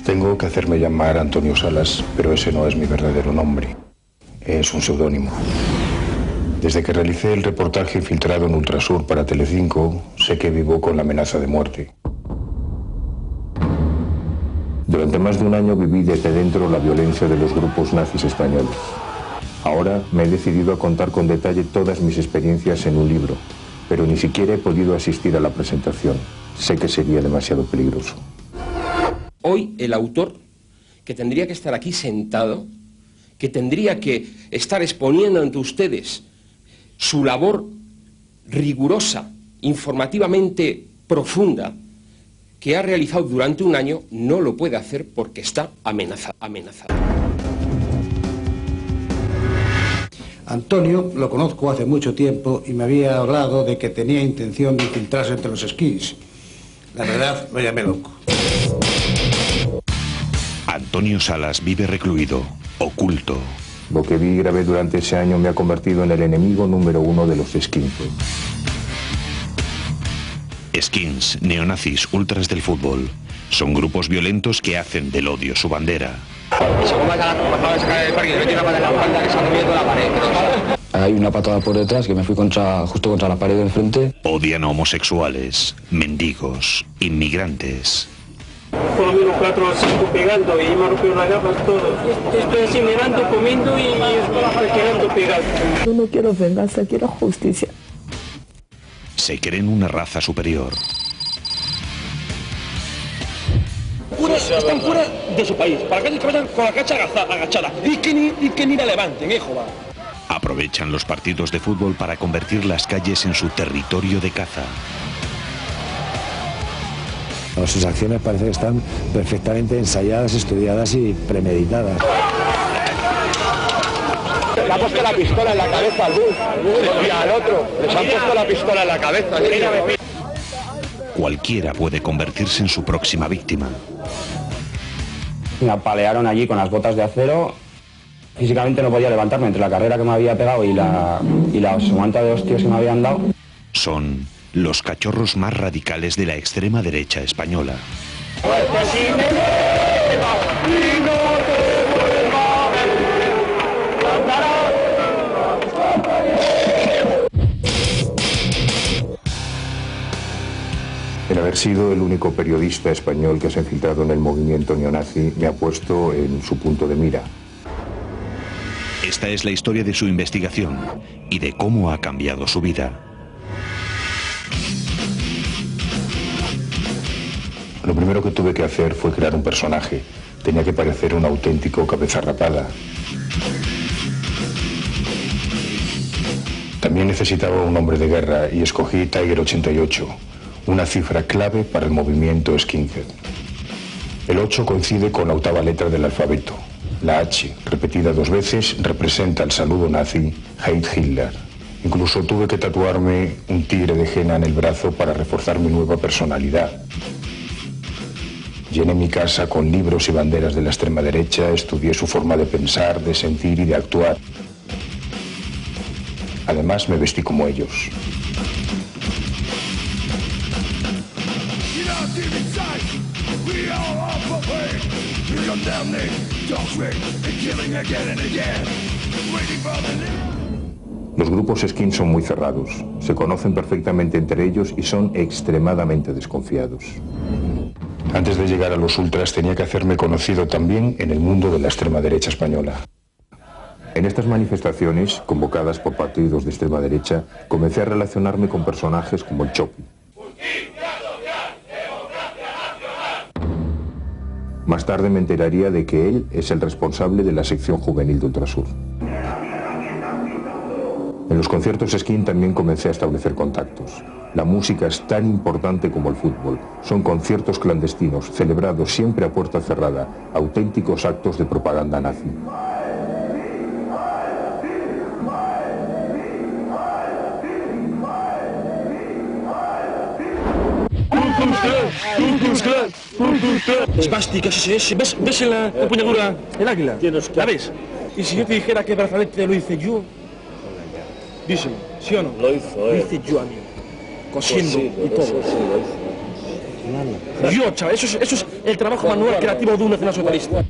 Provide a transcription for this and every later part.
Tengo que hacerme llamar Antonio Salas, pero ese no es mi verdadero nombre. Es un seudónimo. Desde que realicé el reportaje infiltrado en Ultrasur para Telecinco, sé que vivo con la amenaza de muerte. Durante más de un año viví desde dentro la violencia de los grupos nazis españoles. Ahora me he decidido a contar con detalle todas mis experiencias en un libro, pero ni siquiera he podido asistir a la presentación. Sé que sería demasiado peligroso. Hoy el autor, que tendría que estar aquí sentado, que tendría que estar exponiendo ante ustedes su labor rigurosa, informativamente profunda, que ha realizado durante un año, no lo puede hacer porque está amenazado. Antonio lo conozco hace mucho tiempo y me había hablado de que tenía intención de infiltrarse entre los skins. La verdad, lo llamé loco. Antonio Salas vive recluido, oculto. Lo que vi y grabé durante ese año me ha convertido en el enemigo número 1 de los skins. Skins, neonazis, ultras del fútbol. Son grupos violentos que hacen del odio su bandera. Hay una patada por detrás que me fui justo contra la pared de enfrente. Odian a homosexuales, mendigos, inmigrantes. Por lo menos 4 o 5 pegando y me rompieron las gafas todo. Estoy así mirando, comiendo y quedando pegado. Yo no quiero venganza, quiero justicia. Se creen una raza superior. Están fuera de su país, para que vayan con la cacha agachada y que ni la levanten, joder. Aprovechan los partidos de fútbol para convertir las calles en su territorio de caza. Sus acciones parece que están perfectamente ensayadas, estudiadas y premeditadas. Le ha puesto la pistola en la cabeza al bus y al otro. Les han puesto la pistola en la cabeza. Cualquiera puede convertirse en su próxima víctima. Me apalearon allí con las botas de acero. Físicamente no podía levantarme entre la carrera que me había pegado y la somanta de hostias que me habían dado. Son los cachorros más radicales de la extrema derecha española. El haber sido el único periodista español que se ha infiltrado en el movimiento neonazi me ha puesto en su punto de mira. Esta es la historia de su investigación y de cómo ha cambiado su vida. Lo primero que tuve que hacer fue crear un personaje. Tenía que parecer un auténtico cabeza rapada. También necesitaba un hombre de guerra y escogí Tiger 88, una cifra clave para el movimiento skinhead. El 8 coincide con la octava letra del alfabeto. La H, repetida 2 veces, representa el saludo nazi Heil Hitler. Incluso tuve que tatuarme un tigre de henna en el brazo para reforzar mi nueva personalidad. Llené mi casa con libros y banderas de la extrema derecha, estudié su forma de pensar, de sentir y de actuar. Además, me vestí como ellos. Los grupos skin son muy cerrados, se conocen perfectamente entre ellos y son extremadamente desconfiados. Antes de llegar a los ultras tenía que hacerme conocido también en el mundo de la extrema derecha española. En estas manifestaciones, convocadas por partidos de extrema derecha, comencé a relacionarme con personajes como el Chopi. Más tarde me enteraría de que él es el responsable de la sección juvenil de Ultrasur. En los conciertos skin también comencé a establecer contactos. La música es tan importante como el fútbol. Son conciertos clandestinos, celebrados siempre a puerta cerrada, auténticos actos de propaganda nazi. Esvásticas, ¿ves en la empuñadura el águila? ¿La ves? Y si yo te dijera que el brazalete lo hice yo, díselo, ¿sí o no? Lo hizo, Lo hice yo, amigo. Cosiendo y todo. Sí, lo hizo. Yo, chaval, eso es el trabajo manual creativo de un nacionalsocialista.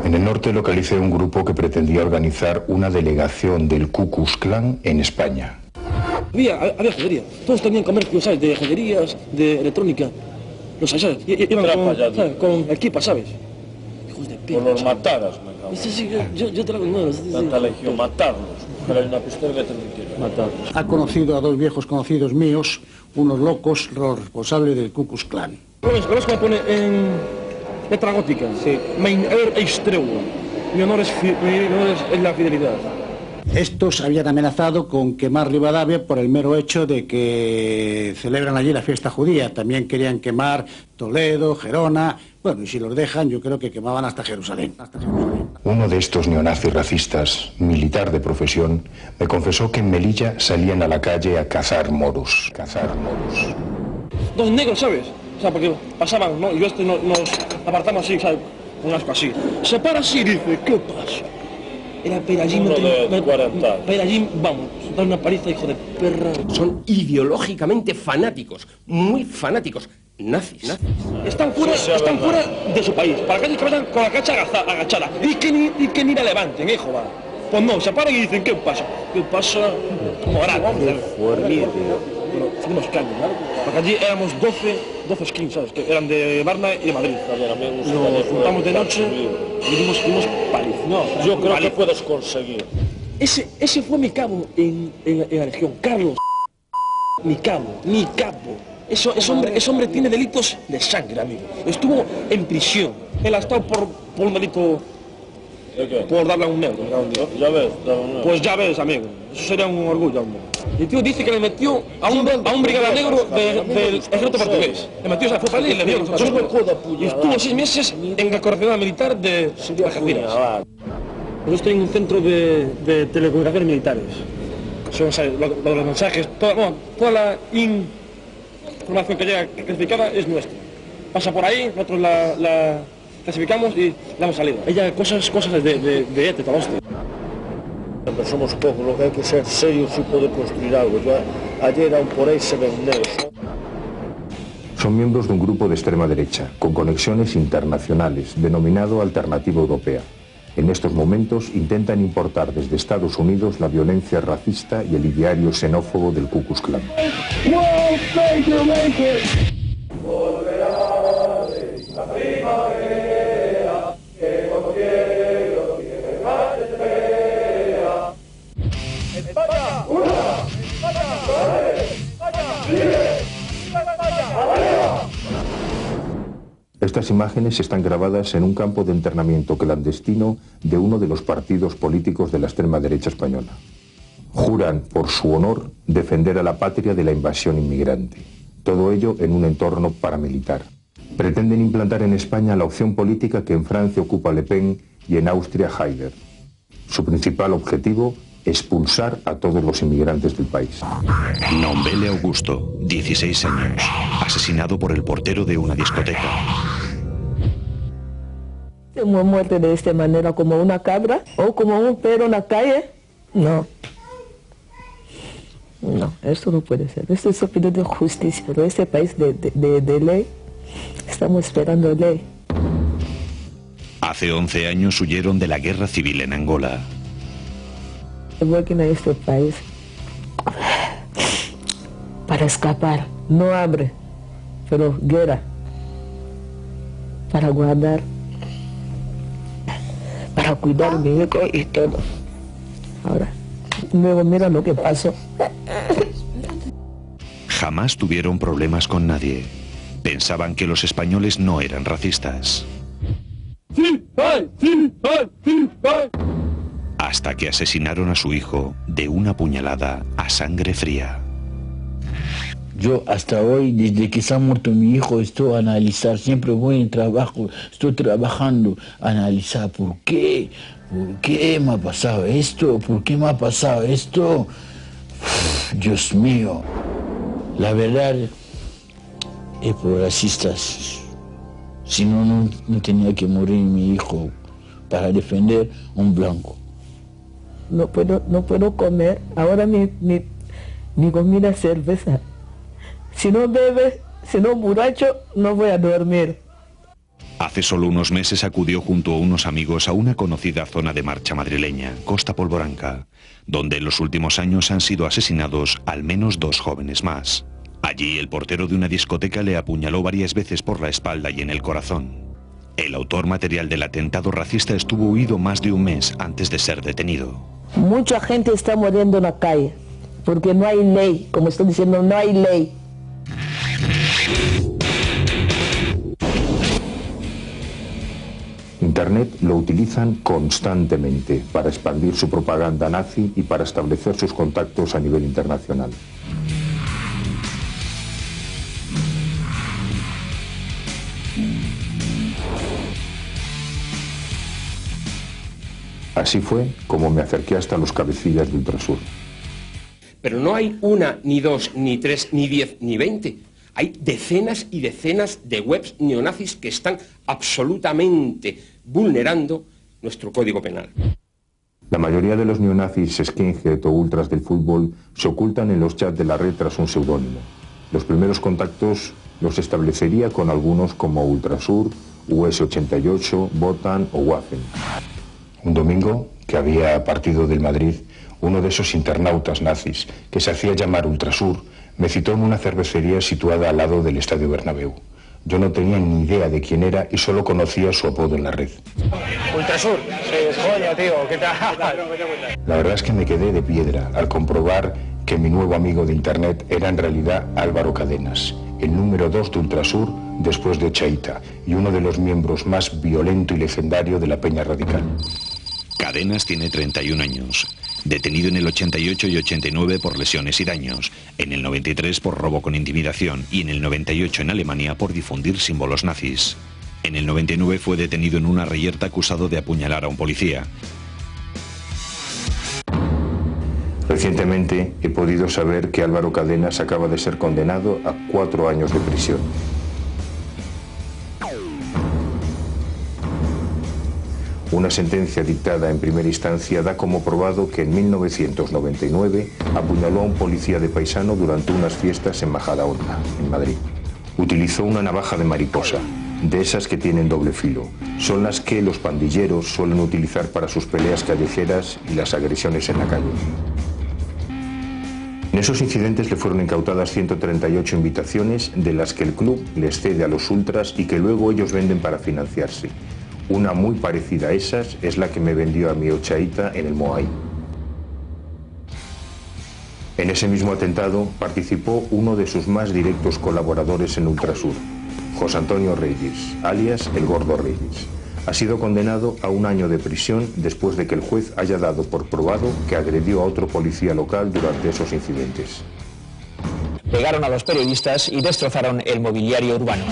En el norte localicé un grupo que pretendía organizar una delegación del Ku Klux Klan en España. Había joyería. Todos tenían comercio, ¿sabes? De joyerías, de electrónica. Los ¿sabes? Iban con equipas, ¿sabes? Hijos de p***. Por los mataras, me cago. Sí, yo te lo hago, Tanta legión, matarlos. Pero hay una pistola que te permitiera. Matarlos. Ha conocido a dos viejos conocidos míos, unos locos, los responsables del Ku Klux Klan. ¿Ves cómo pone en letra gótica? Sí. Mein Ehr ist Treue. Mi honor es la fidelidad. Estos habían amenazado con quemar Rivadavia por el mero hecho de que celebran allí la fiesta judía. También querían quemar Toledo, Gerona. Bueno, y si los dejan, yo creo que quemaban hasta Jerusalén. Uno de estos neonazis racistas, militar de profesión, me confesó que en Melilla salían a la calle a cazar moros. Dos negros, ¿sabes? O sea, porque pasaban, ¿no? Y yo nos apartamos así, ¿sabes? Un asco así. Se para así y dice, ¿qué pasa? Era Perallín, Perallín, vamos, da una paliza, hijo de perra. Son ideológicamente fanáticos, muy fanáticos, nazis. Están fuera de su país, para que vayan con la cacha agachada. Y que ni la levanten, joder. Pues no, se paran y dicen, ¿qué pasa? ¿Qué pasa? Moral. Pero tenemos caña, ¿no? Porque allí éramos 12 skins, ¿sabes? Que eran de Varna y de Madrid. Nos juntamos de noche y dimos paliza. No, yo creo que puedes conseguir. Ese fue mi cabo en la legión, Carlos. Mi cabo. Ese hombre tiene delitos de sangre, amigo. Estuvo en prisión. Él ha estado por un delito... ¿De qué? Por darle a un negro. Ya ves, dale un negro. Pues ya ves, amigo. Eso sería un orgullo, hombre. El tío dice que le metió a un brigada negro del ejército portugués. Le metió, o sea, fue para él y le dio. Y estuvo 6 meses en la correccional militar de Algeciras. Yo estoy en un centro de telecomunicaciones militares. Son, ¿sabes? Los mensajes, toda la información que llega clasificada es nuestra. Pasa por ahí, nosotros la clasificamos y le damos salida. Ella, cosas de ETE, todo esto. Pero somos pocos, lo que hay que ser serio y poder construir algo. Yo ayer aún por ahí se ven negros. Son miembros de un grupo de extrema derecha, con conexiones internacionales, denominado Alternativa Europea. En estos momentos intentan importar desde Estados Unidos la violencia racista y el ideario xenófobo del Ku Klux Klan. Estas imágenes están grabadas en un campo de internamiento clandestino de uno de los partidos políticos de la extrema derecha española. Juran, por su honor, defender a la patria de la invasión inmigrante. Todo ello en un entorno paramilitar. Pretenden implantar en España la opción política que en Francia ocupa Le Pen y en Austria Haider. Su principal objetivo, expulsar a todos los inmigrantes del país. Nombele Augusto, 16 años, asesinado por el portero de una discoteca. Hemos muerto de esta manera, como una cabra o como un perro en la calle. No, esto no puede ser. Esto es pedido de justicia, pero este país de ley, estamos esperando ley. Hace 11 años huyeron de la guerra civil en Angola. Vuelven a este país para escapar, no hambre, pero guerra, para guardar, para cuidar mi hijo y todo. Ahora, luego mira lo que pasó. Jamás tuvieron problemas con nadie. Pensaban que los españoles no eran racistas. Hasta que asesinaron a su hijo de una puñalada a sangre fría. Yo hasta hoy, desde que se ha muerto mi hijo, estoy a analizar, siempre voy en trabajo, estoy trabajando, a analizar por qué me ha pasado esto, por qué me ha pasado esto. Dios mío, la verdad es por racistas. Si no, no tenía que morir mi hijo para defender un blanco. No puedo comer, ahora mi comida es cerveza. Si no bebe Si no borracho, no voy a dormir. Hace solo unos meses acudió junto a unos amigos a una conocida zona de marcha madrileña, Costa Polvoranca, donde en los últimos años han sido asesinados al menos 2 jóvenes más. Allí el portero de una discoteca le apuñaló varias veces por la espalda y en el corazón. El autor material del atentado racista estuvo huido más de un mes antes de ser detenido. Mucha gente está muriendo en la calle, porque no hay ley, como estoy diciendo, no hay ley. Internet lo utilizan constantemente para expandir su propaganda nazi y para establecer sus contactos a nivel internacional. Así fue como me acerqué hasta los cabecillas de Ultrasur. Pero no hay una, ni dos, ni tres, ni 10, ni 20. Hay decenas y decenas de webs neonazis que están absolutamente vulnerando nuestro código penal. La mayoría de los neonazis, skinhead o ultras del fútbol se ocultan en los chats de la red tras un seudónimo. Los primeros contactos los establecería con algunos como Ultrasur, US88, Botan o Waffen. Un domingo, que había partido del Madrid, uno de esos internautas nazis, que se hacía llamar Ultrasur, me citó en una cervecería situada al lado del Estadio Bernabéu. Yo no tenía ni idea de quién era y solo conocía su apodo en la red. Ultrasur, sí, coño, tío, ¿qué tal? La verdad es que me quedé de piedra al comprobar que mi nuevo amigo de internet era en realidad Álvaro Cadenas, el número 2 de Ultrasur después de Ochaíta y uno de los miembros más violento y legendario de la Peña Radical. Cadenas tiene 31 años. Detenido en el 88 y 89 por lesiones y daños, en el 93 por robo con intimidación y en el 98 en Alemania por difundir símbolos nazis. En el 99 fue detenido en una reyerta acusado de apuñalar a un policía. Recientemente he podido saber que Álvaro Cadenas acaba de ser condenado a 4 años de prisión. Una sentencia dictada en primera instancia da como probado que en 1999 apuñaló a un policía de paisano durante unas fiestas en Majadahonda, en Madrid. Utilizó una navaja de mariposa, de esas que tienen doble filo. Son las que los pandilleros suelen utilizar para sus peleas callejeras y las agresiones en la calle. En esos incidentes le fueron incautadas 138 invitaciones, de las que el club les cede a los ultras y que luego ellos venden para financiarse. Una muy parecida a esas es la que me vendió a mi Ochaíta en el Moai. En ese mismo atentado participó uno de sus más directos colaboradores en Ultrasur, José Antonio Reyes, alias El Gordo Reyes. Ha sido condenado a 1 año de prisión después de que el juez haya dado por probado que agredió a otro policía local durante esos incidentes. Pegaron a los periodistas y destrozaron el mobiliario urbano.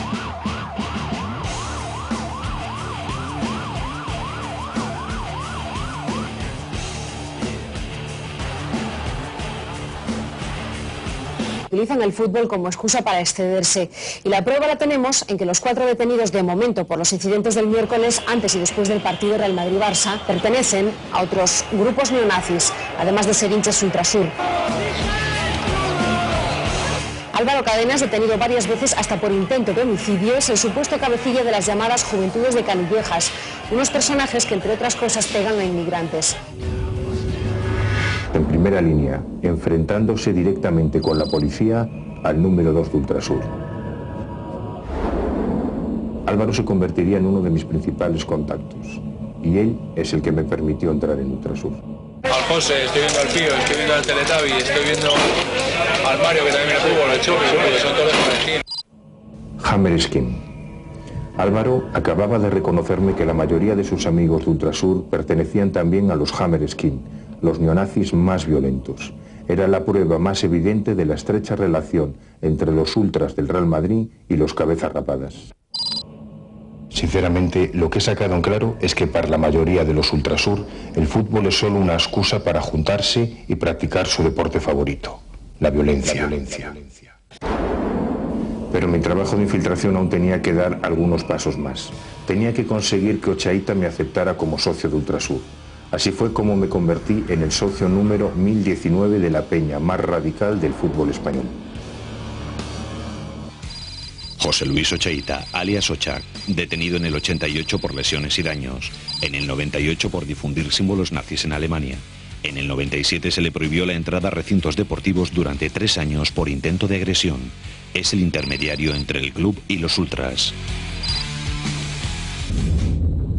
Utilizan el fútbol como excusa para excederse. Y la prueba la tenemos en que los 4 detenidos de momento por los incidentes del miércoles, antes y después del partido Real Madrid-Barça, pertenecen a otros grupos neonazis, además de ser hinchas Ultrasur. Álvaro Cadenas, detenido varias veces hasta por intento de homicidio, es el supuesto cabecilla de las llamadas Juventudes de Canillejas, unos personajes que, entre otras cosas, pegan a inmigrantes. En primera línea, enfrentándose directamente con la policía al número 2 de Ultrasur. Álvaro se convertiría en uno de mis principales contactos, y él es el que me permitió entrar en Ultrasur. Al José, estoy viendo al Pío, estoy viendo al Teletabi, estoy viendo al Mario, que también me tuvo, el Chupi, que son todos de Hammerskin. Álvaro acababa de reconocerme que la mayoría de sus amigos de Ultrasur pertenecían también a los Hammerskin, los neonazis más violentos. Era la prueba más evidente de la estrecha relación entre los ultras del Real Madrid y los cabezas rapadas. Sinceramente, lo que he sacado en claro es que para la mayoría de los Ultrasur, el fútbol es solo una excusa para juntarse y practicar su deporte favorito, la violencia. Pero mi trabajo de infiltración aún tenía que dar algunos pasos más. Tenía que conseguir que Ochaíta me aceptara como socio de Ultrasur. Así fue como me convertí en el socio número 1019 de la peña más radical del fútbol español. José Luis Ochaíta, alias Ochak, detenido en el 88 por lesiones y daños, en el 98 por difundir símbolos nazis en Alemania. En el 97 se le prohibió la entrada a recintos deportivos durante 3 años por intento de agresión. Es el intermediario entre el club y los ultras.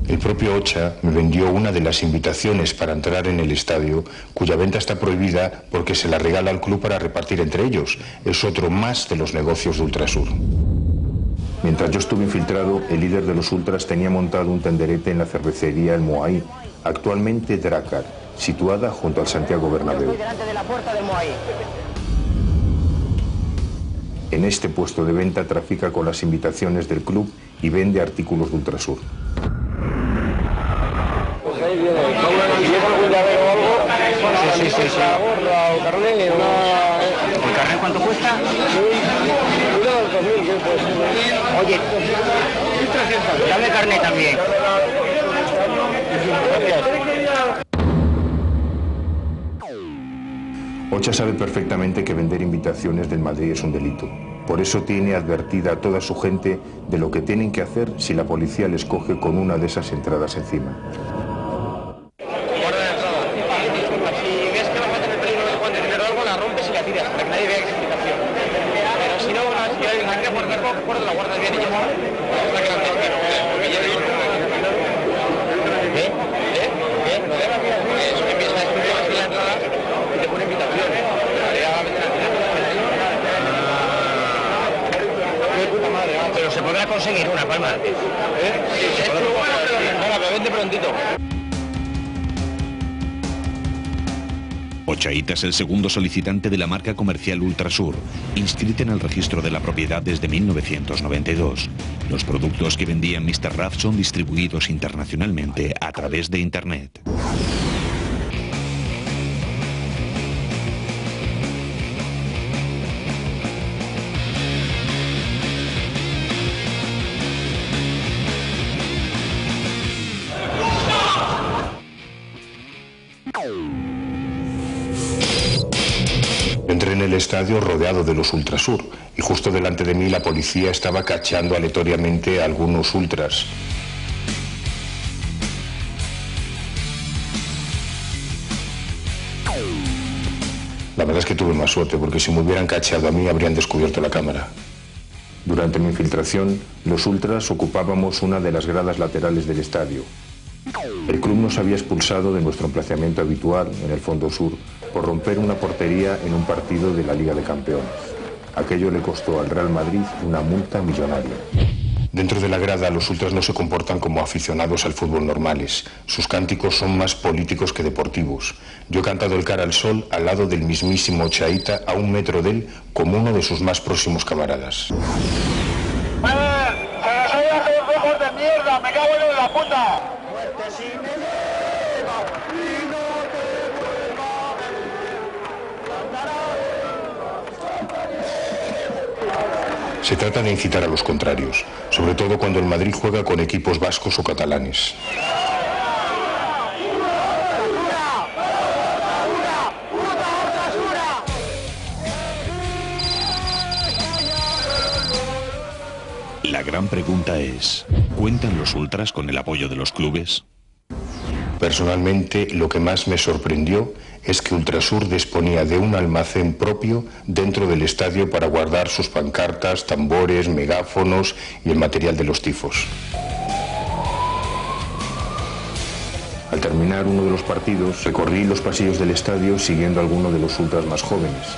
El propio Ocha me vendió una de las invitaciones para entrar en el estadio, cuya venta está prohibida porque se la regala al club para repartir entre ellos. Es otro más de los negocios de Ultrasur. Mientras yo estuve infiltrado, el líder de los ultras tenía montado un tenderete en la cervecería El Moai, actualmente Drakkar, situada junto al Santiago Bernabéu. En este puesto de venta trafica con las invitaciones del club y vende artículos de Ultrasur. Ahí viene. ¿Y lleva algún llavero o algo? Sí. La gorra o carnet, ¿El carnet cuánto cuesta? Cuidado, 2.000, ¿qué pues? Oye, 1.300. Dame carnet también. Ocha sabe perfectamente que vender invitaciones del Madrid es un delito. Por eso tiene advertida a toda su gente de lo que tienen que hacer si la policía les coge con una de esas entradas encima. Pero se podrá conseguir una, Palma. Ahora, vende prontito. Ochaíta es el segundo solicitante de la marca comercial Ultrasur, inscrita en el registro de la propiedad desde 1992. Los productos que vendía Mr. Raf son distribuidos internacionalmente a través de Internet. Entré en el estadio rodeado de los Ultrasur y justo delante de mí la policía estaba cacheando aleatoriamente a algunos ultras. La verdad es que tuve más suerte porque si me hubieran cacheado a mí habrían descubierto la cámara. Durante mi infiltración, los ultras ocupábamos una de las gradas laterales del estadio. El club nos había expulsado de nuestro emplazamiento habitual en el fondo sur por romper una portería en un partido de la Liga de Campeones. Aquello le costó al Real Madrid una multa millonaria. Dentro de la grada los ultras no se comportan como aficionados al fútbol normales. Sus cánticos son más políticos que deportivos. Yo he cantado el Cara al Sol al lado del mismísimo Ochaíta, a 1 metro de él, como uno de sus más próximos camaradas. ¡Se nos oye a los ojos de mierda! ¡Me cago en la puta! Se trata de incitar a los contrarios, sobre todo cuando el Madrid juega con equipos vascos o catalanes. La gran pregunta es, ¿cuentan los ultras con el apoyo de los clubes? Personalmente, lo que más me sorprendió es que Ultrasur disponía de un almacén propio dentro del estadio para guardar sus pancartas, tambores, megáfonos y el material de los tifos. Al terminar uno de los partidos, recorrí los pasillos del estadio siguiendo a alguno de los ultras más jóvenes.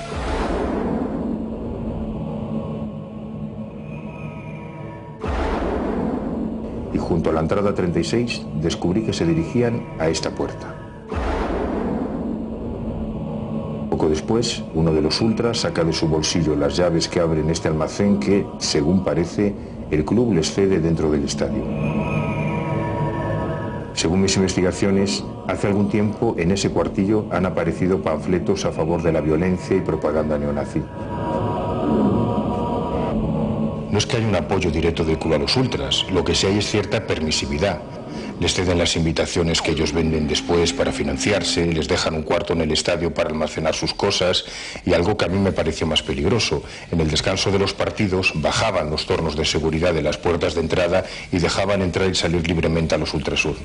Y junto a la entrada 36 descubrí que se dirigían a esta puerta. Poco después, uno de los ultras saca de su bolsillo las llaves que abren este almacén que, según parece, el club les cede dentro del estadio. Según mis investigaciones, hace algún tiempo en ese cuartillo han aparecido panfletos a favor de la violencia y propaganda neonazi. No es que haya un apoyo directo del club a los ultras, lo que sí hay es cierta permisividad. Les ceden las invitaciones que ellos venden después para financiarse, les dejan un cuarto en el estadio para almacenar sus cosas y algo que a mí me pareció más peligroso. En el descanso de los partidos bajaban los tornos de seguridad de las puertas de entrada y dejaban entrar y salir libremente a los Ultrasur.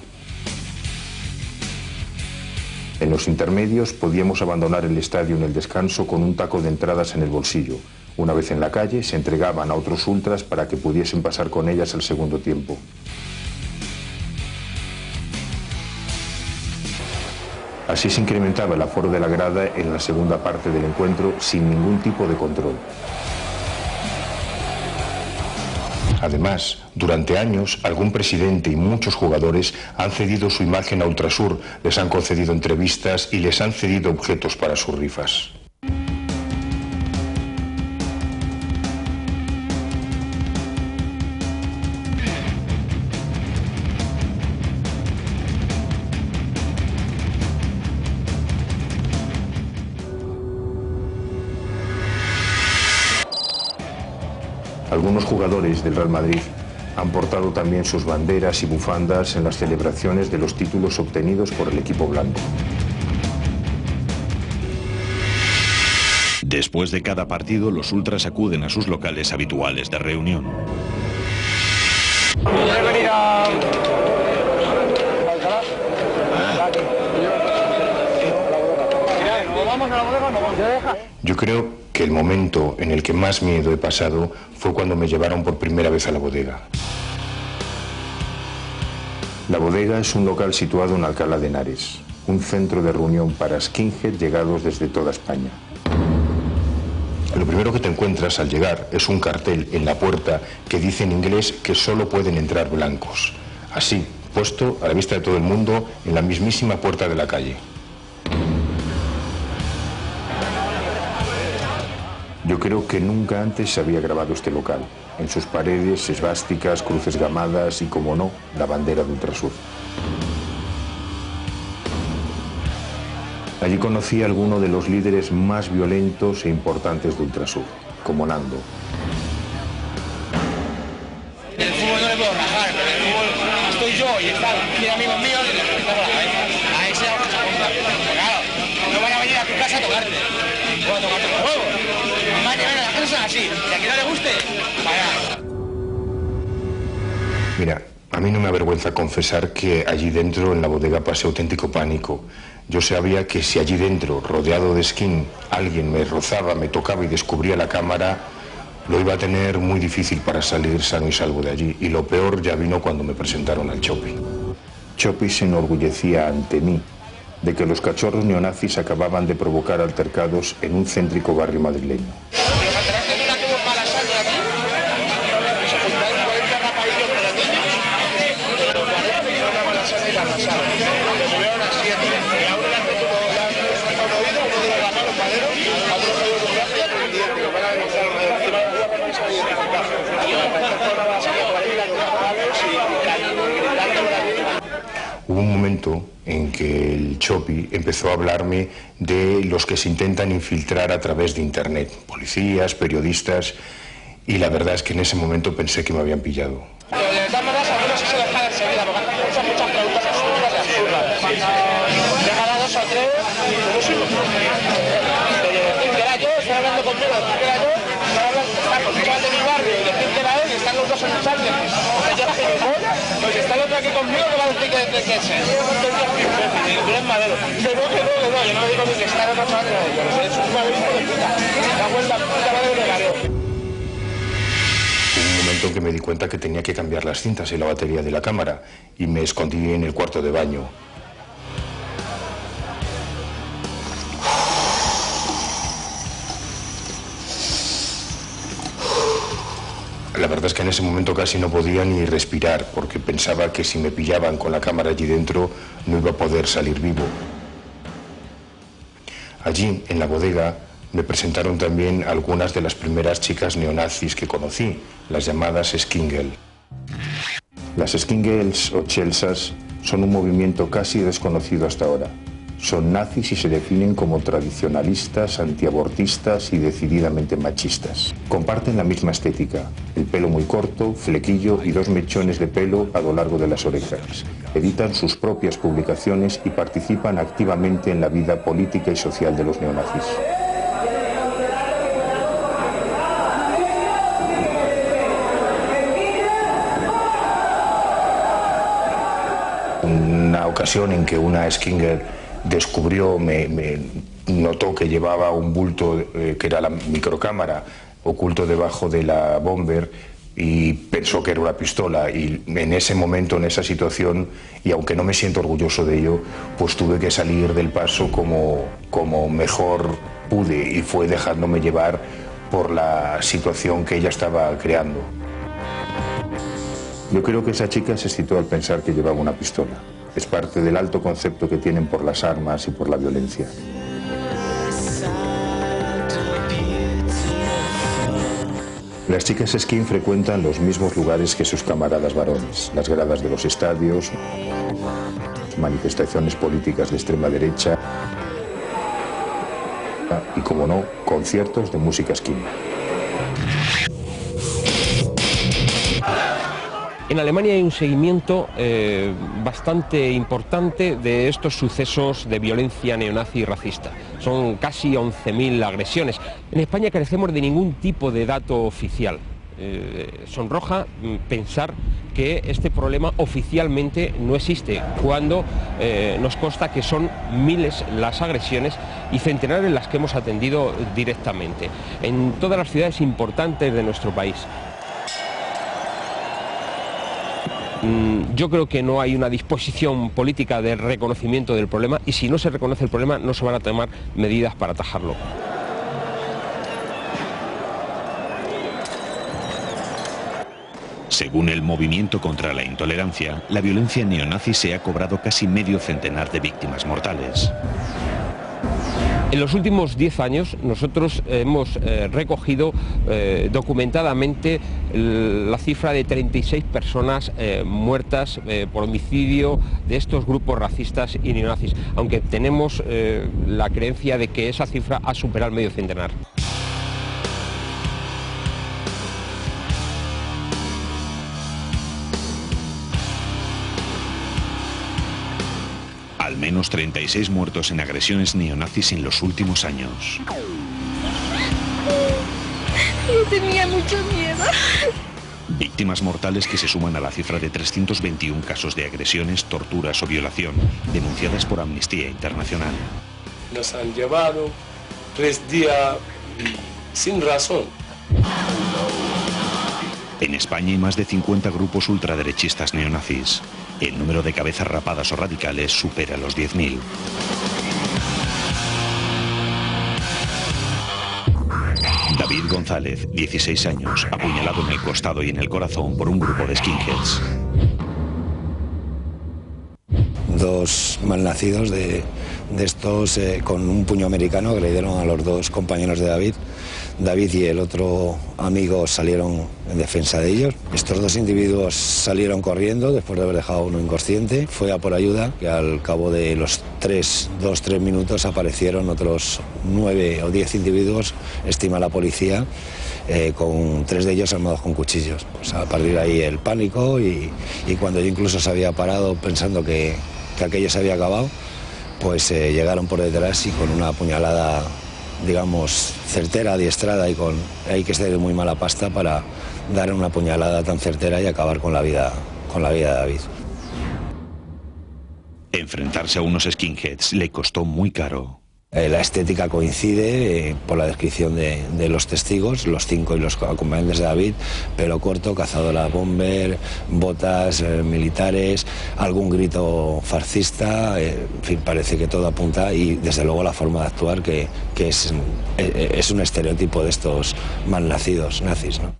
En los intermedios podíamos abandonar el estadio en el descanso con un taco de entradas en el bolsillo. Una vez en la calle se entregaban a otros ultras para que pudiesen pasar con ellas al segundo tiempo. Así se incrementaba el aforo de la grada en la segunda parte del encuentro sin ningún tipo de control. Además, durante años, algún presidente y muchos jugadores han cedido su imagen a Ultrasur, les han concedido entrevistas y les han cedido objetos para sus rifas. Algunos jugadores del Real Madrid han portado también sus banderas y bufandas en las celebraciones de los títulos obtenidos por el equipo blanco. Después de cada partido, los ultras acuden a sus locales habituales de reunión. Yo creo que el momento en el que más miedo he pasado fue cuando me llevaron por primera vez a la bodega. La bodega es un local situado en Alcalá de Henares, un centro de reunión para skinhead llegados desde toda España. Lo primero que te encuentras al llegar es un cartel en la puerta que dice en inglés que solo pueden entrar blancos. Así, puesto a la vista de todo el mundo en la mismísima puerta de la calle. Yo creo que nunca antes se había grabado este local. En sus paredes, esvásticas, cruces gamadas y, como no, la bandera de Ultrasur. Allí conocí a alguno de los líderes más violentos e importantes de Ultrasur, como Nando. En el fútbol no le puedo rajar, pero en el fútbol estoy yo y están 100 amigos míos y les pinta por la cabeza. A ese claro, no van a venir a tu casa a tocarte. O a tocarte los huevos. Las cosas son así. Si a quien no le guste, para. Mira, a mí no me avergüenza confesar que allí dentro, en la bodega, pasé auténtico pánico. Yo sabía que si allí dentro, rodeado de skin, alguien me rozaba, me tocaba y descubría la cámara, lo iba a tener muy difícil para salir sano y salvo de allí. Y lo peor ya vino cuando me presentaron al Chopi. Chopi se enorgullecía ante mí de que los cachorros neonazis acababan de provocar altercados en un céntrico barrio madrileño. Hubo un momento en que el Chopi empezó a hablarme de los que se intentan infiltrar a través de internet, policías, periodistas, y la verdad es que en ese momento pensé que me habían pillado. De todas maneras, a mí no sé si dejar enseguida, porque hacen muchas preguntas absurdas y absurdas. Dejará dos o tres, que era yo, estoy hablando conmigo, que era yo, está con un chaval de mi barrio y decir que era él, y están los dos en un charter. Pues está el otro aquí conmigo que va a decir que es él. Yo es Madero. Que no, yo no digo ni que está en otro chaval de ellos. Es un madero de puta. La vuelta puta madre de Gareo. Hubo un momento en que me di cuenta que tenía que cambiar las cintas y la batería de la cámara y me escondí en el cuarto de baño. La verdad es que en ese momento casi no podía ni respirar porque pensaba que si me pillaban con la cámara allí dentro no iba a poder salir vivo. Allí, en la bodega, me presentaron también algunas de las primeras chicas neonazis que conocí, las llamadas Skin Girl. Las Skin Girls o Chelsas son un movimiento casi desconocido hasta ahora. Son nazis y se definen como tradicionalistas, antiabortistas y decididamente machistas. Comparten la misma estética, el pelo muy corto, flequillo y 2 mechones de pelo a lo largo de las orejas. Editan sus propias publicaciones y participan activamente en la vida política y social de los neonazis. Una ocasión en que una skinhead descubrió, me notó que llevaba un bulto que era la microcámara oculto debajo de la bomber y pensó que era una pistola, y en ese momento, en esa situación, y aunque no me siento orgulloso de ello, pues tuve que salir del paso como mejor pude, y fue dejándome llevar por la situación que ella estaba creando. Yo creo que esa chica se excitó al pensar que llevaba una pistola. Es parte del alto concepto que tienen por las armas y por la violencia. Las chicas skin frecuentan los mismos lugares que sus camaradas varones, las gradas de los estadios, manifestaciones políticas de extrema derecha y, como no, conciertos de música skin. En Alemania hay un seguimiento bastante importante de estos sucesos de violencia neonazi y racista. Son casi 11.000 agresiones. En España carecemos de ningún tipo de dato oficial. Sonroja pensar que este problema oficialmente no existe, cuando nos consta que son miles las agresiones y centenares las que hemos atendido directamente en todas las ciudades importantes de nuestro país. Yo creo que no hay una disposición política de reconocimiento del problema, y si no se reconoce el problema no se van a tomar medidas para atajarlo. Según el Movimiento contra la Intolerancia, la violencia neonazi se ha cobrado casi medio centenar de víctimas mortales. En los últimos 10 años nosotros hemos recogido documentadamente la cifra de 36 personas muertas por homicidio de estos grupos racistas y neonazis, aunque tenemos la creencia de que esa cifra ha superado el medio centenar. Al menos 36 muertos en agresiones neonazis en los últimos años. Yo tenía mucho miedo. Víctimas mortales que se suman a la cifra de 321 casos de agresiones, torturas o violación denunciadas por Amnistía Internacional. Nos han llevado 3 días sin razón. En España hay más de 50 grupos ultraderechistas neonazis. El número de cabezas rapadas o radicales supera los 10.000. David González, 16 años, apuñalado en el costado y en el corazón por un grupo de skinheads. 2 malnacidos de estos con un puño americano agredieron a los 2 compañeros de David. David y el otro amigo salieron en defensa de ellos. Estos 2 individuos salieron corriendo después de haber dejado a uno inconsciente. Fue a por ayuda, que al cabo de los 3 minutos aparecieron otros 9 o 10 individuos, estima la policía, con 3 de ellos armados con cuchillos. Pues a partir de ahí el pánico, y cuando yo incluso se había parado pensando que aquello se había acabado, pues llegaron por detrás y con una puñalada, digamos, certera, adiestrada, y hay que ser de muy mala pasta para dar una puñalada tan certera y acabar con la vida de David. Enfrentarse a unos skinheads le costó muy caro. La estética coincide por la descripción de los testigos, los 5 y los acompañantes de David: pelo corto, cazadora bomber, botas militares, algún grito fascista, en fin, parece que todo apunta, y desde luego la forma de actuar que es un estereotipo de estos malnacidos nazis, ¿no?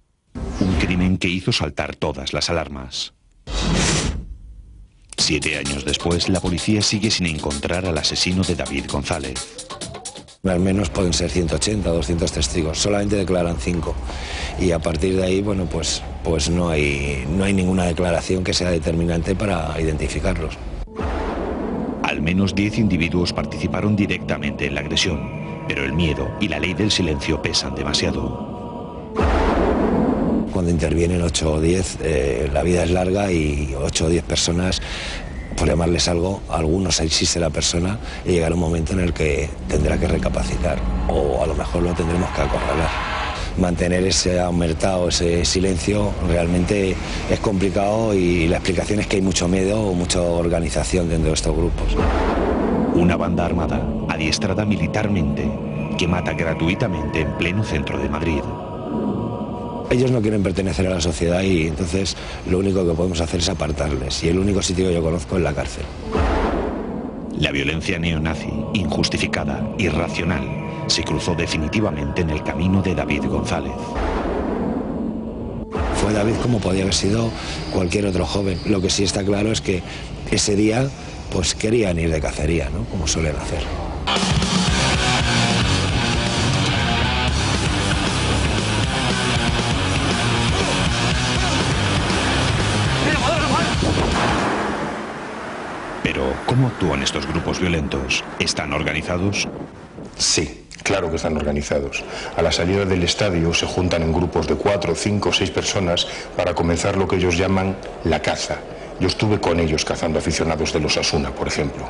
Un crimen que hizo saltar todas las alarmas. 7 años después, la policía sigue sin encontrar al asesino de David González. Al menos pueden ser 180 o 200 testigos, solamente declaran 5. Y a partir de ahí, bueno, pues no hay ninguna declaración que sea determinante para identificarlos. Al al menos 10 individuos participaron directamente en la agresión, pero el miedo y la ley del silencio pesan demasiado. Cuando intervienen 8 o 10, la vida es larga y 8 o 10 personas, por llamarles algo, a algunos existe la persona y llegará un momento en el que tendrá que recapacitar o a lo mejor lo tendremos que acorralar. Mantener ese aumentado, ese silencio, realmente es complicado y la explicación es que hay mucho miedo o mucha organización dentro de estos grupos. Una banda armada, adiestrada militarmente, que mata gratuitamente en pleno centro de Madrid. Ellos no quieren pertenecer a la sociedad y entonces lo único que podemos hacer es apartarles. Y el único sitio que yo conozco es la cárcel. La violencia neonazi, injustificada, irracional, se cruzó definitivamente en el camino de David González. Fue David como podía haber sido cualquier otro joven. Lo que sí está claro es que ese día pues querían ir de cacería, ¿no? Como suelen hacer. Pero, ¿cómo actúan estos grupos violentos? ¿Están organizados? Sí, claro que están organizados. A la salida del estadio se juntan en grupos de 4, 5, 6 personas para comenzar lo que ellos llaman la caza. Yo estuve con ellos cazando aficionados del Osasuna, por ejemplo.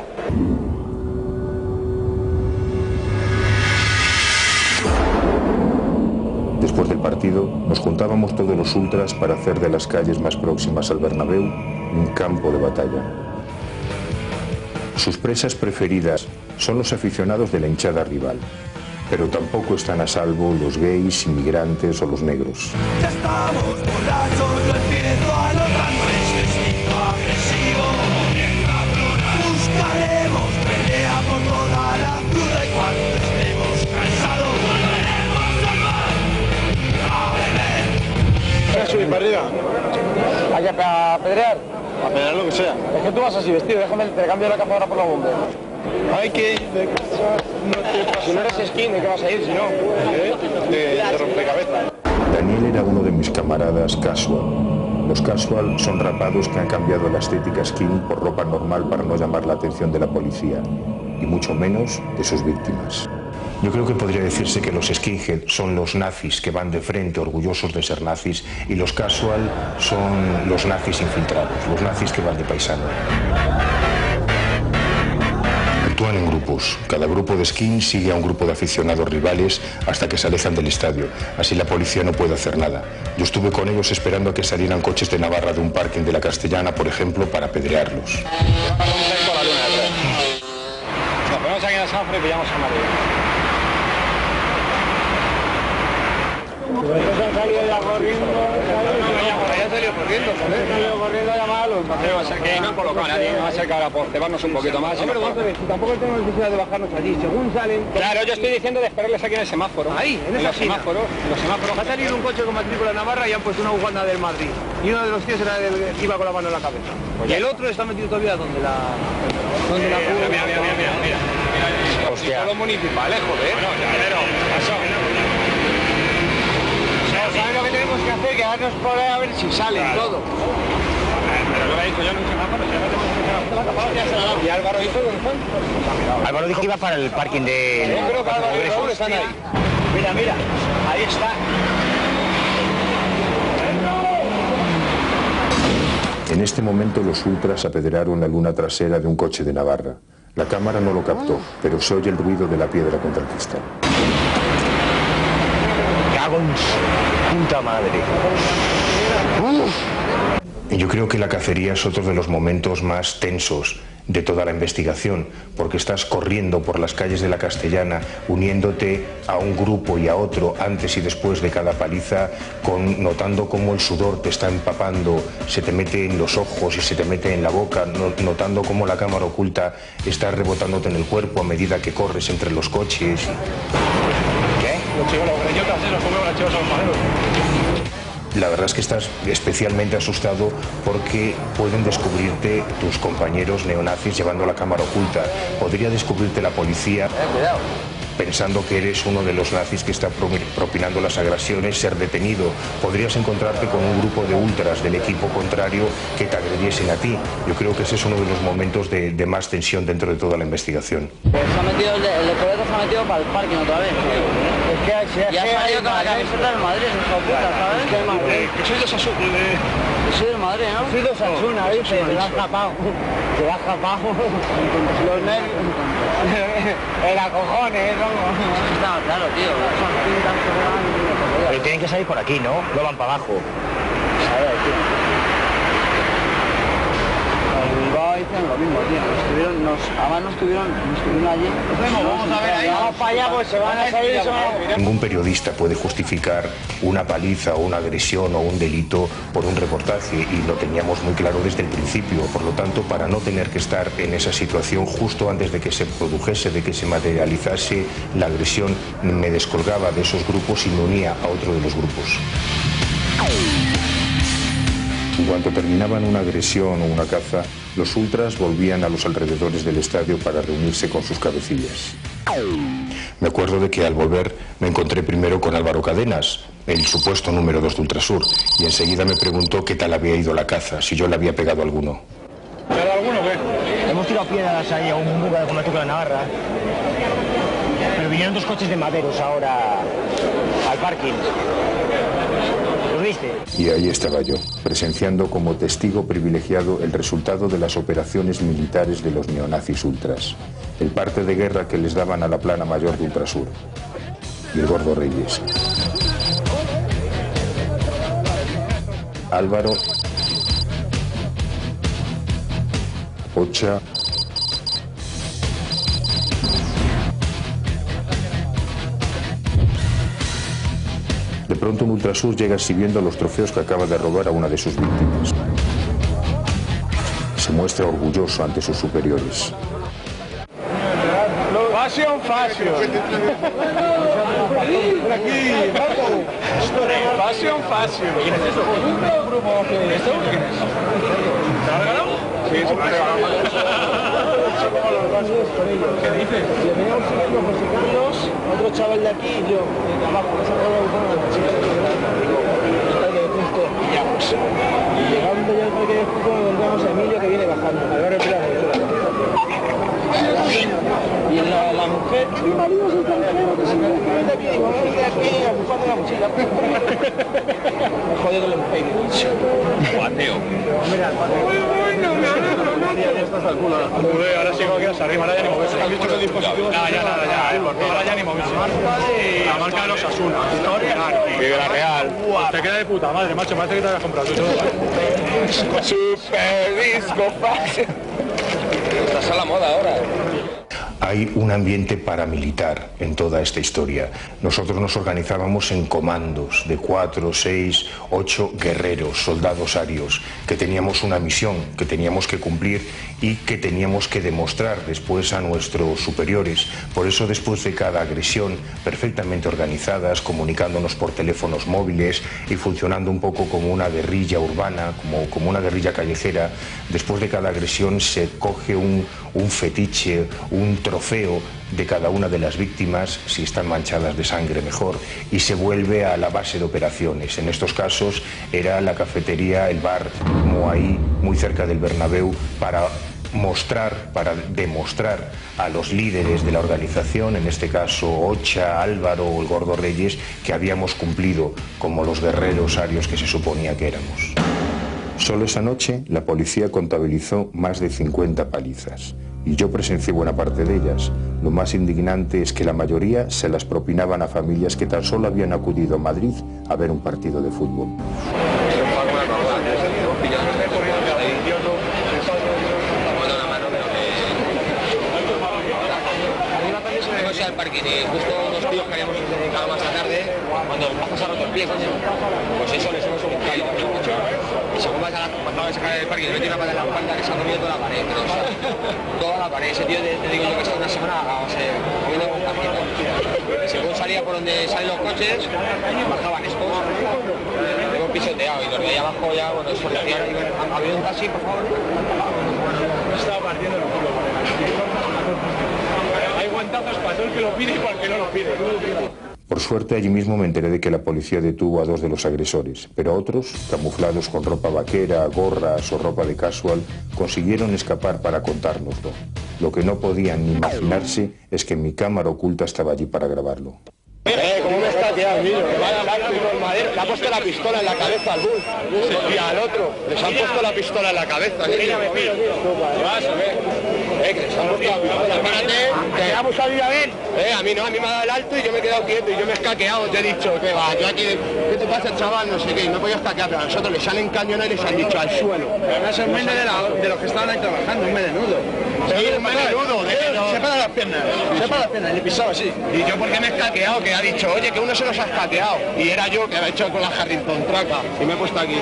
Después del partido, nos juntábamos todos los ultras para hacer de las calles más próximas al Bernabéu un campo de batalla. Sus presas preferidas son los aficionados de la hinchada rival, pero tampoco están a salvo los gays, inmigrantes o los negros. Ya estamos borrachos, yo empiezo a notar nuestro instinto agresivo. Buscaremos pelea por toda la ciudad y cuando estemos cansados volveremos al bar a beber. ¿Vas a subir para arriba? ¿Hay que apedrear? A pedrear lo que sea. Es que tú vas así vestido, déjame, te cambio la capa ahora por la bomba. Hay que ir de casa, no te pasa. Si no eres skin, ¿de qué vas a ir si no? De rompecabezas. Daniel era uno de mis camaradas casual. Los casual son rapados que han cambiado la estética skin por ropa normal para no llamar la atención de la policía, y mucho menos de sus víctimas. Yo creo que podría decirse que los skinhead son los nazis que van de frente orgullosos de ser nazis y los casual son los nazis infiltrados, los nazis que van de paisano. Actúan en grupos. Cada grupo de skin sigue a un grupo de aficionados rivales hasta que se alejan del estadio. Así la policía no puede hacer nada. Yo estuve con ellos esperando a que salieran coches de Navarra de un parking de la Castellana, por ejemplo, para apedrearlos. Nos ponemos aquí en el semáforo y pillamos a Madrid. Han salido ya corriendo. Ya salido corriendo, ¿sabes? Han salido corriendo a llamar a los paseos. O sea que no han colocado a nadie. No va a ser que ahora por cebarnos un poquito más. Pero vamos a ver, tampoco tenemos necesidad de bajarnos allí. Según salen. Claro, yo estoy diciendo de esperarles aquí en el semáforo. Ahí, en esa semáforo. En los semáforos. Ha salido un coche con matrícula Navarra y han puesto una bufanda del Madrid. Y uno de los tíos iba con la mano en la cabeza. Y el otro está metido todavía donde la. Mira. Hostia. Los municipales, joder. Bueno, pero pasó. ¿Sabes lo que tenemos que hacer? Quedarnos por ahí a ver si salen todo. Pero lo he dicho yo en un semáforo, ya no tenemos que. ¿Y Álvaro hizo dónde están? Álvaro dijo que iba para el parking de. Yo creo que Álvaro y Raúl están ahí. Mira, ahí está. En este momento los ultras apedrearon la luna trasera de un coche de Navarra. La cámara no lo captó, pero se oye el ruido de la piedra contra el cristal. ¡Cago en puta madre! Y yo creo que la cacería es otro de los momentos más tensos de toda la investigación, porque estás corriendo por las calles de la Castellana, uniéndote a un grupo y a otro antes y después de cada paliza, notando cómo el sudor te está empapando, se te mete en los ojos y se te mete en la boca, notando cómo la cámara oculta está rebotándote en el cuerpo a medida que corres entre los coches. ¿Qué? Los chivos, los greñotas, los come los chivos a los maderos. La verdad es que estás especialmente asustado porque pueden descubrirte tus compañeros neonazis llevando la cámara oculta. Podría descubrirte la policía. Cuidado. pensando que eres uno de los nazis que está propinando las agresiones, ser detenido. Podrías encontrarte con un grupo de ultras del equipo contrario que te agrediesen a ti. Yo creo que ese es uno de los momentos de más tensión dentro de toda la investigación. Pues se ha metido el de Coleto, se ha metido para el parking otra vez. Y ha salido con la camiseta del Madrid, hijo de puta, ¿sabes? Que soy de Osasuna. Soy del Madrid, ¿no? Soy de Osasuna, ¿viste? Se la ha escapado. Se la ha escapado. Los nervios. Era cojones, ¿no? No, claro, tío. Pero tienen que salir por aquí, ¿no? No van para abajo. ¿Sabes, tío? Bilbao hicieron lo mismo, tío. Además nos estuvieron allí. Vamos a ver ahí. Vamos para allá, pues se van a salir y se van a... Ningún periodista puede justificar una paliza o una agresión o un delito por un reportaje, y lo teníamos muy claro desde el principio. Por lo tanto, para no tener que estar en esa situación justo antes de que se produjese, de que se materializase la agresión, me descolgaba de esos grupos y me unía a otro de los grupos. En cuanto terminaban una agresión o una caza, los ultras volvían a los alrededores del estadio para reunirse con sus cabecillas. Me acuerdo de que al volver me encontré primero con Álvaro Cadenas, el supuesto número 2 de Ultrasur, y enseguida me preguntó qué tal había ido la caza, si yo le había pegado alguno. ¿Pero alguno qué? Hemos tirado piedras ahí a un buque de comercio con la Navarra. Pero vinieron 2 coches de maderos ahora al parking. ¿Lo viste? Y ahí estaba yo, presenciando como testigo privilegiado el resultado de las operaciones militares de los neonazis ultras, el parte de guerra que les daban a la plana mayor de Ultrasur y el Gordo Reyes. Álvaro, Ocha, de pronto un Ultrasur llega exhibiendo los trofeos que acaba de robar a una de sus víctimas. Se muestra orgulloso ante sus superiores. Fashion. Por aquí, vamos. Fashion. ¿Quién es eso? Un grupo que... ¿Esto? ¿Quién es? ¿Se ha ganado? Sí, se ha ganado. ¿Qué dices? Si veníamos siguiendo José Carlos, otro chaval de aquí y yo, de abajo, que se ha dado la chica de justo. Y llegando ya al parque de fútbol, encontramos a Emilio que viene bajando. A ver, y la mujer, mi marido es extranjero, que se me de aquí, y vamos de aquí ocupando la mochila. Joder, el empeño. Guateo. Joder, ahora sí que se arriba, ahora ya ni moverse. ¿Has visto que el dispositivo? Ahora ya ni moverse. La marca de los Osasuna. Y de la Real. Te queda de puta madre, macho, parece que te habías comprado tú todo. Super disco fácil. Estás a la moda ahora. Hay un ambiente paramilitar en toda esta historia. Nosotros nos organizábamos en comandos de 4, 6, 8 guerreros, soldados arios, que teníamos una misión, que teníamos que cumplir y que teníamos que demostrar después a nuestros superiores. Por eso, después de cada agresión, perfectamente organizadas, comunicándonos por teléfonos móviles y funcionando un poco como una guerrilla urbana, como una guerrilla callejera, después de cada agresión se coge un fetiche, un trofeo de cada una de las víctimas, si están manchadas de sangre mejor, y se vuelve a la base de operaciones. En estos casos era la cafetería, el bar Moai, muy cerca del Bernabéu, para demostrar a los líderes de la organización, en este caso Ocha, Álvaro o el Gordo Reyes, que habíamos cumplido como los guerreros arios que se suponía que éramos. Solo esa noche la policía contabilizó más de 50 palizas y yo presencié buena parte de ellas. Lo más indignante es que la mayoría se las propinaban a familias que tan solo habían acudido a Madrid a ver un partido de fútbol. Al parking y justo unos tíos que habíamos dedicado más a tarde, cuando pasas a roto el pie, coño, pues eso les hemos caído mucho. Y según vas a sacar el parking, le metí una pata en la espalda que se ha comido toda la pared, pero toda la pared. Ese tío, te digo yo que está una semana comiendo con cajita. Según salía por donde salen los coches, bajaban estos, luego pisoteado y los de ahí abajo ya, bueno, es policía, ha habido un taxi, por favor. Estaba partiendo el culo. Hay guantazo para todo el que lo pide y para el que no lo pide. Por suerte, allí mismo me enteré de que la policía detuvo a 2 de los agresores, pero otros, camuflados con ropa vaquera, gorras o ropa de casual, consiguieron escapar para contárnoslo. Lo que no podían ni imaginarse es que mi cámara oculta estaba allí para grabarlo. ¿Cómo me está quedando? Mira, le ha puesto la pistola en la cabeza al Bull y al otro. Les han puesto la pistola en la cabeza. Que les han puesto la pistola. Espérate, que vamos a ir a ver. A mí no, a mí me ha dado el alto y yo me he quedado quieto y yo me he escaqueado. Te he dicho, que va, yo aquí, ¿qué te pasa, chaval? No sé qué, y me he podido escaquear, pero a nosotros les han encañonado y les han dicho al suelo. Además es un mene de los que estaban ahí trabajando, un menudo. Sí, un menudo. Se para las piernas, y le pisaba así. Y yo porque me he escaqueado, que ha dicho, oye, que uno se nos ha escaqueado. Y era yo que había hecho con la Harrington Traca y me he puesto aquí.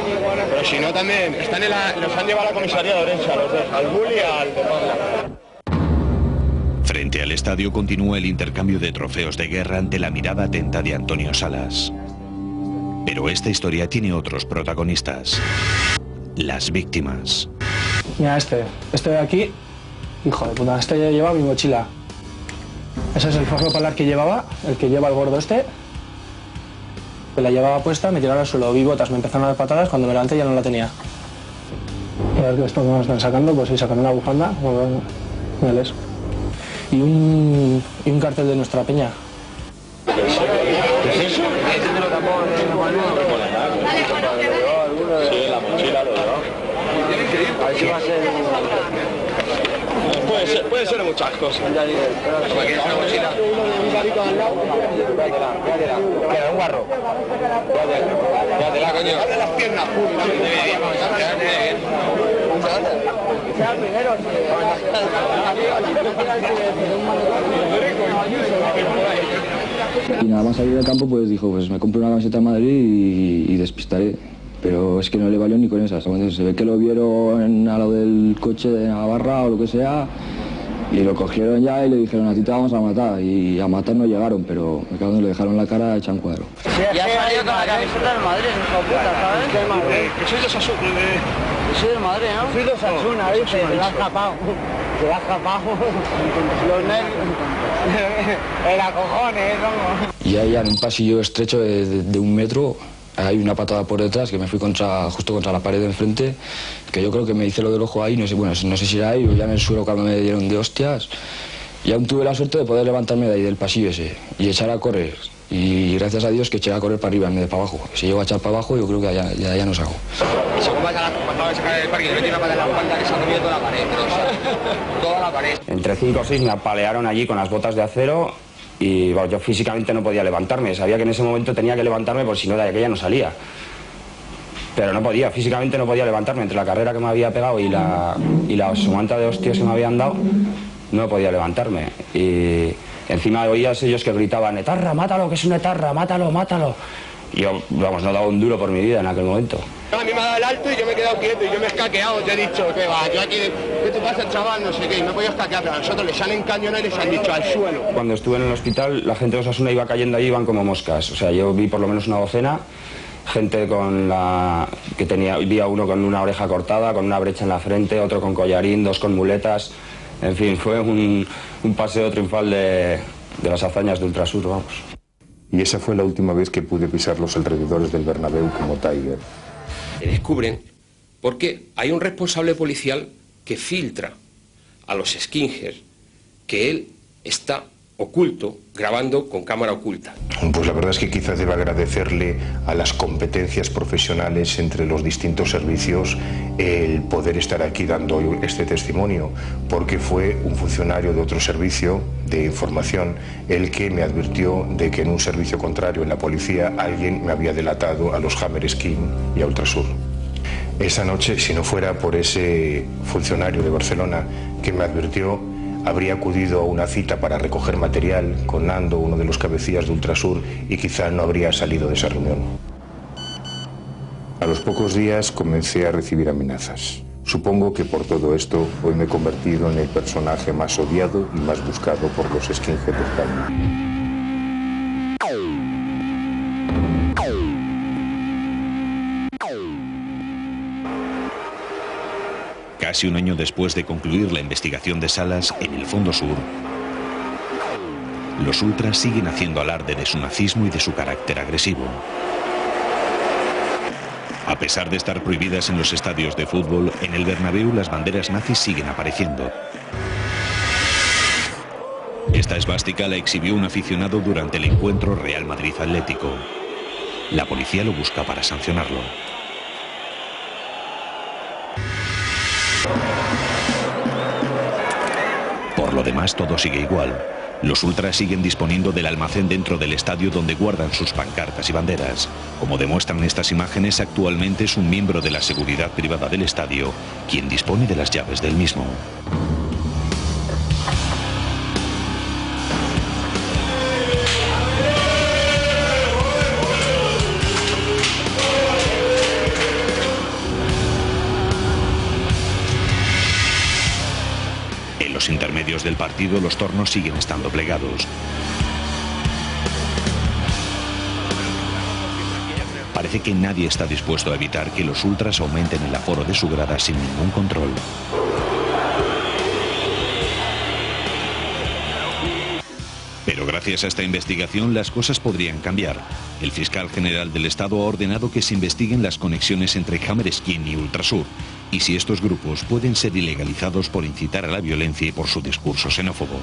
Pero si no también, los han llevado a la comisaría de Orense, a los dos, al Bull y al de Pabla. Frente al estadio continúa el intercambio de trofeos de guerra ante la mirada atenta de Antonio Salas. Pero esta historia tiene otros protagonistas. Las víctimas. Mira este de aquí, hijo de puta, este lleva mi mochila. Ese es el forro polar que llevaba, el que lleva el gordo este. Que la llevaba puesta, me tiraron al suelo, vi botas, me empezaron a dar patadas, cuando me levanté ya no la tenía. Y a ver esto que me están sacando, pues sí, sacando una bufanda, bueno, miales. Y un cartel de nuestra peña. ¿Qué es eso? Este lo tapó en el manual. Sí, la mochila lo llevaba. A ver si va a ser... Puede ser muchas cosas. Un guarro. Quédatela, coño. Abre las piernas, Y nada más salir del campo, pues dijo, pues me compro una camiseta de Madrid y despistaré. Pero es que no le valió ni con esas. Entonces, se ve que lo vieron a lo del coche de Navarra o lo que sea y lo cogieron ya y le dijeron, a ti te vamos a matar. Y a matar no llegaron, pero me cago en, le dejaron la cara hecha en cuadro. Ya salió con la camiseta del Madrid, hijo de puta, ¿sabes? ¿Qué Madrid? Que soy de Osasuna. Que soy del Madrid, ¿no? Soy de Osasuna, dice, se la ha escapado. Se la ha escapado. Los nervios. Era cojones, ¿no? Y ahí en un pasillo estrecho de 1 metro, hay una patada por detrás que me fui justo contra la pared de enfrente, que yo creo que me hice lo del ojo ahí, no sé, bueno, no sé si era ahí o ya en el suelo cuando me dieron de hostias. Y aún tuve la suerte de poder levantarme de ahí del pasillo ese y echar a correr. Y gracias a Dios que eché a correr para arriba en vez de para abajo. Si llego a echar para abajo, yo creo que ya no salgo. Según vas a sacar del parque, le metí una patada en la espalda que se ha comido toda la pared, pero, o sea, toda la pared. Entre 5 o 6 me apalearon allí con las botas de acero. Y bueno, yo físicamente no podía levantarme, sabía que en ese momento tenía que levantarme por si no de aquella no salía. Pero no podía, físicamente no podía levantarme, entre la carrera que me había pegado y la sumanta de hostias que me habían dado, no podía levantarme. Y encima oías ellos que gritaban, etarra, mátalo, que es un etarra, mátalo, mátalo. Y yo, vamos, no daba un duro por mi vida en aquel momento. A mí me ha dado el alto y yo me he quedado quieto y yo me he escaqueado, te he dicho, que va, yo aquí, ¿qué te pasa, chaval? No sé qué, y me he podido escaquear, pero a nosotros les han encañonado y les han dicho al suelo. Cuando estuve en el hospital, la gente de Osasuna iba cayendo allí, iban como moscas. O sea, yo vi por lo menos una docena, gente vi a uno con una oreja cortada, con una brecha en la frente, otro con collarín, 2 con muletas. En fin, fue un paseo triunfal de las hazañas de Ultrasur, vamos. Y esa fue la última vez que pude pisar los alrededores del Bernabéu como Tiger. Descubren porque hay un responsable policial que filtra a los skinheads que él está oculto, grabando con cámara oculta. Pues la verdad es que quizás deba agradecerle a las competencias profesionales entre los distintos servicios el poder estar aquí dando este testimonio, porque fue un funcionario de otro servicio de información el que me advirtió de que en un servicio contrario en la policía alguien me había delatado a los Hammer Skin y a Ultrasur. Esa noche, si no fuera por ese funcionario de Barcelona que me advirtió, habría acudido a una cita para recoger material con Nando, uno de los cabecillas de Ultrasur, y quizá no habría salido de esa reunión. A los pocos días comencé a recibir amenazas. Supongo que por todo esto hoy me he convertido en el personaje más odiado y más buscado por los skinheads de España. Casi un año después de concluir la investigación de Salas en el Fondo Sur, Los ultras siguen haciendo alarde de su nazismo y de su carácter agresivo. A pesar de estar prohibidas en los estadios de fútbol, en el Bernabéu las banderas nazis siguen apareciendo. Esta esvástica la exhibió un aficionado durante el encuentro Real Madrid-Atlético. La policía lo busca para sancionarlo. Por lo demás, todo sigue igual. Los ultras siguen disponiendo del almacén dentro del estadio donde guardan sus pancartas y banderas. Como demuestran estas imágenes, actualmente es un miembro de la seguridad privada del estadio quien dispone de las llaves del mismo. En los intermedios del partido, los tornos siguen estando plegados. Parece que nadie está dispuesto a evitar que los ultras aumenten el aforo de su grada sin ningún control. Pero gracias a esta investigación las cosas podrían cambiar. El fiscal general del Estado ha ordenado que se investiguen las conexiones entre Hammerskin y Ultrasur y si estos grupos pueden ser ilegalizados por incitar a la violencia y por su discurso xenófobo.